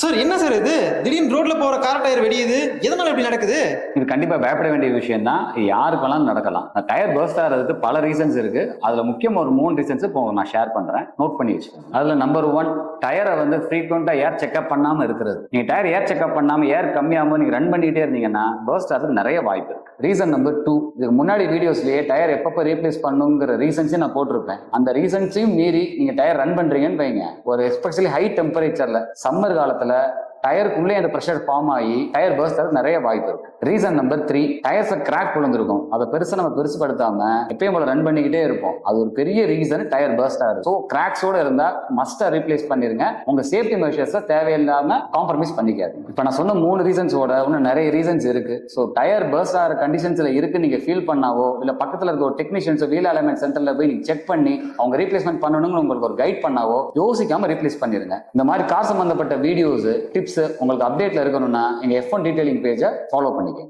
Sir என்ன sir இது திடீர்னு ரோட்ல போற கார் டயர் வெடியுது, எதனால இப்படி நடக்குது? இது கண்டிப்பா பயப்பட வேண்டிய விஷயம் தான். யாருக்கு வேணாலும் நடக்கலாம். டயர் பர்ஸ்ட் ஆகிறதுக்கு பல ரீசன்ஸ் இருக்கு. அதுல முக்கியம் ஒரு 3 ரீசன்ஸ் இப்போ நான் ஷேர் பண்றேன். நோட் பண்ணி வச்சுக்கோங்க. அதுல நம்பர் 1, டயரை வந்து ஃப்ரீக்வெண்டா ஏர் செக்அப் பண்ணாம இருக்கிறது. நீங்க டயர் ஏர் செக்அப் பண்ணாம ஏர் கம்மியாம நீங்க ரன் பண்ணிட்டே இருந்தீங்கன்னா பர்ஸ்ட் ஆகிறதுக்கு நிறைய வாய்ப்பு இருக்கு. ரீசன் நம்பர் 2, இதுக்கு முன்னாடி வீடியோஸ்லயே டயர் எப்பப்ப ரீப்ளேஸ் பண்ணுங்கிற ரீசன்ஸையும் நான் போட்டிருப்பேன். அந்த ரீசன்ஸையும் மீறி நீங்க டயர் ரன் பண்றீங்கன்னு வைங்க, ஒரு எஸ்பெஷலி ஹை டெம்பரேச்சர்ல சம்மர் காலத்துல டயருக்குள்ளே அந்த ப்ரெஷர் ஃபார்ம் ஆகி டயர் பர்ஸ்ட் ஆக நிறைய வாய்ப்பு இருக்கு. ரீசன் நம்பர் 3, டயர்ஸை கிராக் விழுந்திருக்கும். அதை பெருசா நம்ம பெருசுபடுத்தாம எப்பயும் போல ரன் பண்ணிக்கிட்டே இருப்போம். அது ஒரு பெரிய ரீசன் டயர் பர்ஸ்ட் ஆகுது. ஸோ கிராக்ஸோட இருந்தா மஸ்டா ரீப்ளேஸ் பண்ணிருங்க. உங்க சேஃப்டி மெஷர்ஸை தேவையில்லாம காம்ப்ரமைஸ் பண்ணிக்காது. இப்போ நான் சொன்ன 3 ரீசன்ஸோட இன்னும் நிறைய ரீசன்ஸ் இருக்கு. ஸோ டயர் பர்ஸ்ட் ஆகிற கண்டிஷன்ஸ்ல இருக்கு நீங்க ஃபீல் பண்ணாவோ, இல்ல பக்கத்துல இருக்க ஒரு டெக்னீஷியன்ஸ் வீல் அலைன்மெண்ட் சென்டர்ல போய் நீங்க செக் பண்ணி அவங்க ரீப்ளேஸ்மெண்ட் பண்ணணும்னு உங்களுக்கு ஒரு கைட் பண்ணாவோ யோசிக்காம ரீப்ளேஸ் பண்ணிருங்க. இந்த மாதிரி கார் சம்பந்தப்பட்ட வீடியோஸ் டிப்ஸ் உங்களுக்கு அப்டேட்ல இருக்கணும்னா எங்க F1 டீடைலிங் பேஜை ஃபாலோ பண்ணிக்கங்க.